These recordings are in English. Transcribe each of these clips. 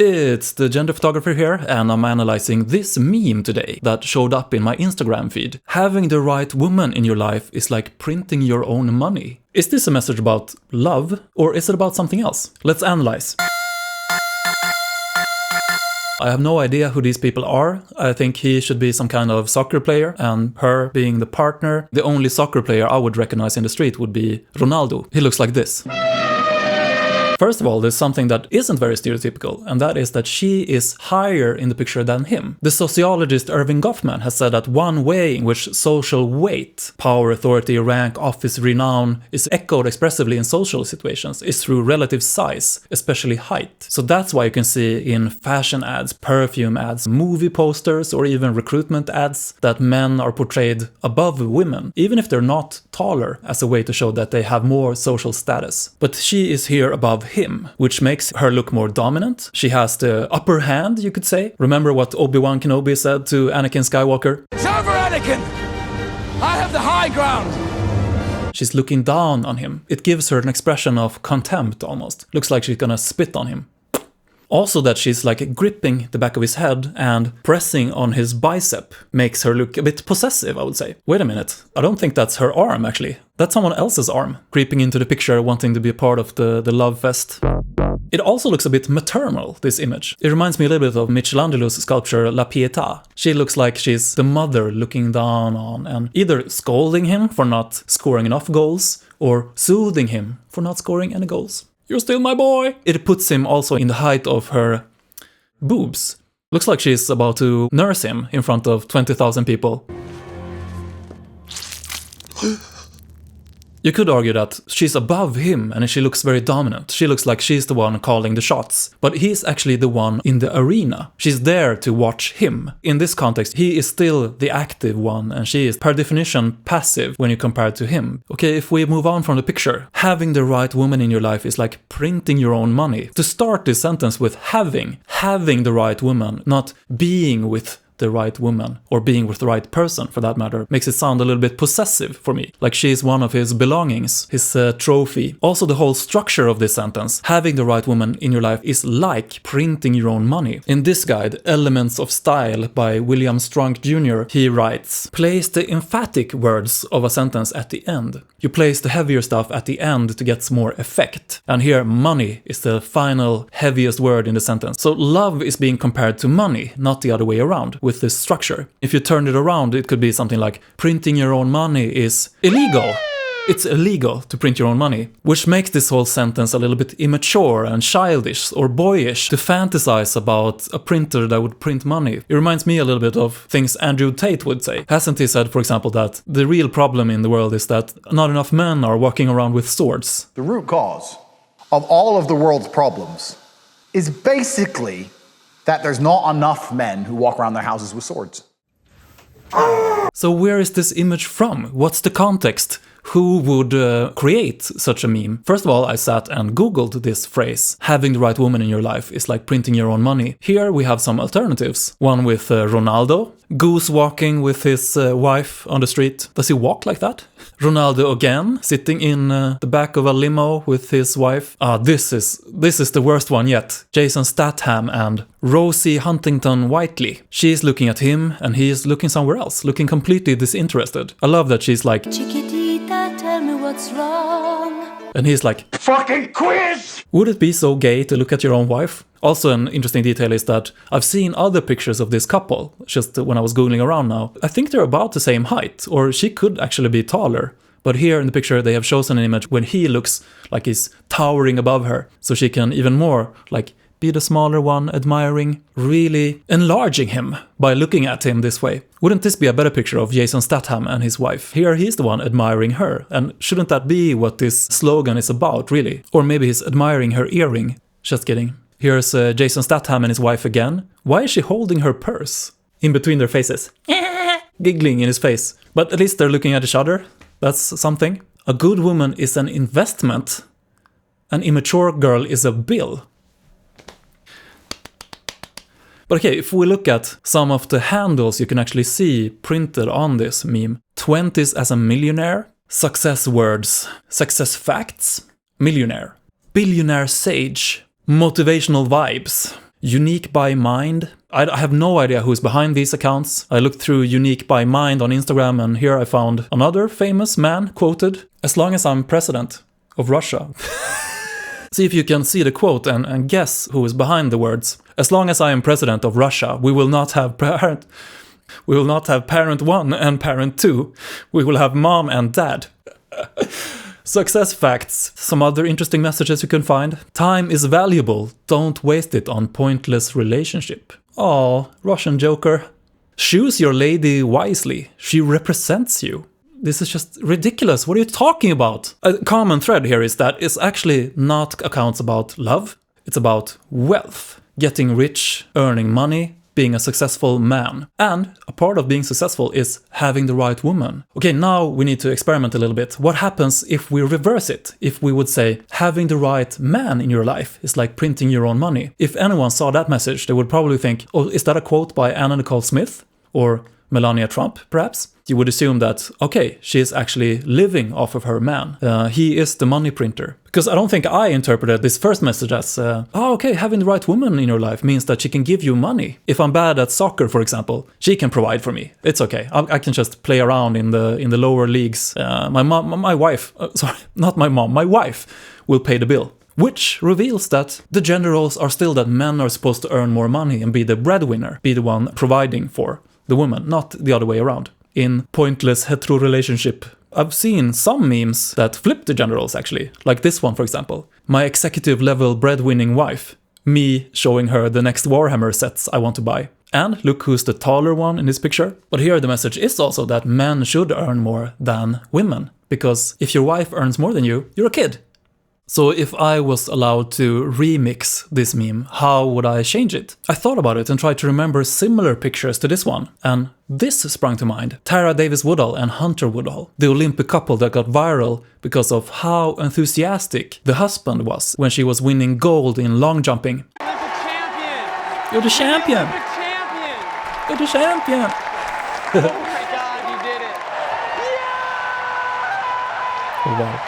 It's the gender photographer here, and I'm analyzing this meme today that showed up in my Instagram feed. Having the right woman in your life is like printing your own money. Is this a message about love, or is it about something else? Let's analyze. I have no idea who these people are. I think he should be some kind of soccer player, and her being the partner. The only soccer player I would recognize in the street would be Ronaldo. He looks like this. First of all, there's something that isn't very stereotypical, and that is that she is higher in the picture than him. The sociologist Irving Goffman has said that one way in which social weight, power, authority, rank, office, renown, is echoed expressively in social situations is through relative size, especially height. So that's why you can see in fashion ads, perfume ads, movie posters, or even recruitment ads that men are portrayed above women, even if they're not taller, as a way to show that they have more social status. But she is here above him, which makes her look more dominant. She has the upper hand, you could say. Remember what Obi-Wan Kenobi said to Anakin Skywalker? It's over, Anakin! I have the high ground! She's looking down on him. It gives her an expression of contempt almost. Looks like she's gonna spit on him. Also that she's like gripping the back of his head and pressing on his bicep makes her look a bit possessive, I would say. Wait a minute, I don't think that's her arm actually. That's someone else's arm, creeping into the picture, wanting to be a part of the love fest. It also looks a bit maternal, this image. It reminds me a little bit of Michelangelo's sculpture La Pietà. She looks like she's the mother looking down on and either scolding him for not scoring enough goals or soothing him for not scoring any goals. You're still my boy! It puts him also in the height of her boobs. Looks like she's about to nurse him in front of 20,000 people. You could argue that she's above him and she looks very dominant. She looks like she's the one calling the shots. But he's actually the one in the arena. She's there to watch him. In this context, he is still the active one and she is, per definition, passive when you compare it to him. Okay, if we move on from the picture, having the right woman in your life is like printing your own money. To start this sentence with having the right woman, not being with the right woman, or being with the right person for that matter, makes it sound a little bit possessive for me, like she's one of his belongings, his trophy. Also the whole structure of this sentence, having the right woman in your life is like printing your own money. In this guide, Elements of Style by William Strunk Jr., he writes, place the emphatic words of a sentence at the end. You place the heavier stuff at the end to get more effect. And here, money is the final heaviest word in the sentence. So love is being compared to money, not the other way around, with this structure. If you turn it around, it could be something like printing your own money is illegal. It's illegal to print your own money, which makes this whole sentence a little bit immature and childish or boyish to fantasize about a printer that would print money. It reminds me a little bit of things Andrew Tate would say. Hasn't he said, for example, that the real problem in the world is that not enough men are walking around with swords? The root cause of all of the world's problems is basically that there's not enough men who walk around their houses with swords. So where is this image from? What's the context? Who would create such a meme? First of all, I sat and googled this phrase. Having the right woman in your life is like printing your own money. Here we have some alternatives. One with Ronaldo, goose walking with his wife on the street. Does he walk like that? Ronaldo again, sitting in the back of a limo with his wife. This is the worst one yet. Jason Statham and Rosie Huntington-Whiteley. She's looking at him and he is looking somewhere else, looking completely disinterested. I love that she's like, Chiquitita, tell me what's wrong. And he's like, fucking quiz! Would it be so gay to look at your own wife? Also an interesting detail is that I've seen other pictures of this couple, just when I was googling around now. I think they're about the same height, or she could actually be taller. But here in the picture they have chosen an image when he looks like he's towering above her, so she can even more like be the smaller one, admiring, really enlarging him by looking at him this way. Wouldn't this be a better picture of Jason Statham and his wife? Here he's the one admiring her, and shouldn't that be what this slogan is about, really? Or maybe he's admiring her earring. Just kidding. Here's Jason Statham and his wife again. Why is she holding her purse? In between their faces. Giggling in his face. But at least they're looking at each other. That's something. A good woman is an investment. An immature girl is a bill. But okay, if we look at some of the handles you can actually see printed on this meme. 20s as a millionaire. Success words. Success facts. Millionaire. Billionaire sage. Motivational vibes. Unique by Mind. I have no idea who's behind these accounts. I looked through Unique by Mind on Instagram, and here I found another famous man quoted, "As long as I'm president of Russia." See if you can see the quote and guess who is behind the words. "As long as I am president of Russia, we will not have parent 1 and parent 2. We will have mom and dad." Success facts. Some other interesting messages you can find. "Time is valuable. Don't waste it on pointless relationship." Aw, Russian joker. "Choose your lady wisely. She represents you." This is just ridiculous. What are you talking about? A common thread here is that it's actually not accounts about love. It's about wealth. Getting rich, earning money, being a successful man. And a part of being successful is having the right woman. Okay, now we need to experiment a little bit. What happens if we reverse it? If we would say having the right man in your life is like printing your own money. If anyone saw that message, they would probably think, oh, is that a quote by Anna Nicole Smith? Or Melania Trump, perhaps? You would assume that, okay, she is actually living off of her man. He is the money printer. Because I don't think I interpreted this first message as, okay, having the right woman in your life means that she can give you money. If I'm bad at soccer, for example, she can provide for me. It's okay. I can just play around in the lower leagues. My wife will pay the bill. Which reveals that the gender roles are still that men are supposed to earn more money and be the breadwinner, be the one providing for the woman, not the other way around. In pointless hetero relationship, I've seen some memes that flip the gender roles actually, like this one for example. My executive level breadwinning wife. Me showing her the next Warhammer sets I want to buy. And look who's the taller one in this picture. But here the message is also that men should earn more than women. Because if your wife earns more than you, you're a kid. So if I was allowed to remix this meme, how would I change it? I thought about it and tried to remember similar pictures to this one. And this sprung to mind. Tara Davis Woodall and Hunter Woodall, the Olympic couple that got viral because of how enthusiastic the husband was when she was winning gold in long jumping. You're the champion! You're the champion! Oh my God, you did it! Yeah! Oh wow.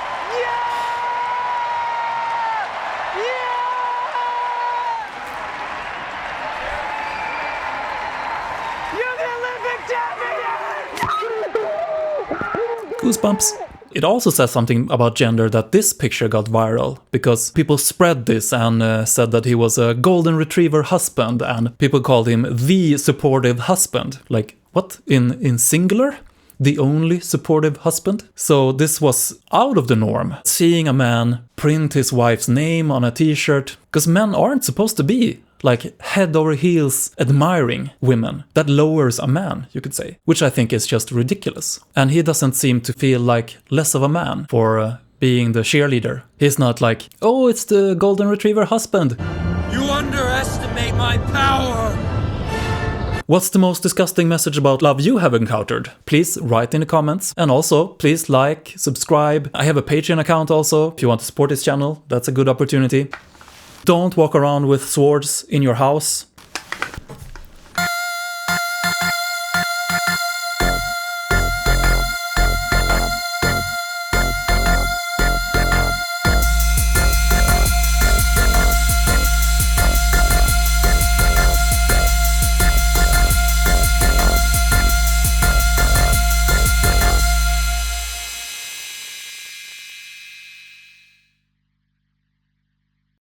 Goosebumps. It also says something about gender that this picture got viral because people spread this and said that he was a golden retriever husband and people called him the supportive husband. Like, what? In singular? The only supportive husband? So this was out of the norm. Seeing a man print his wife's name on a t-shirt, because men aren't supposed to be like head over heels admiring women. That lowers a man, you could say, which I think is just ridiculous. And he doesn't seem to feel like less of a man for being the cheerleader. He's not like, oh, it's the golden retriever husband. You underestimate my power! What's the most disgusting message about love you have encountered? Please write in the comments. And also, please like, subscribe. I have a Patreon account also. If you want to support this channel, that's a good opportunity. Don't walk around with swords in your house.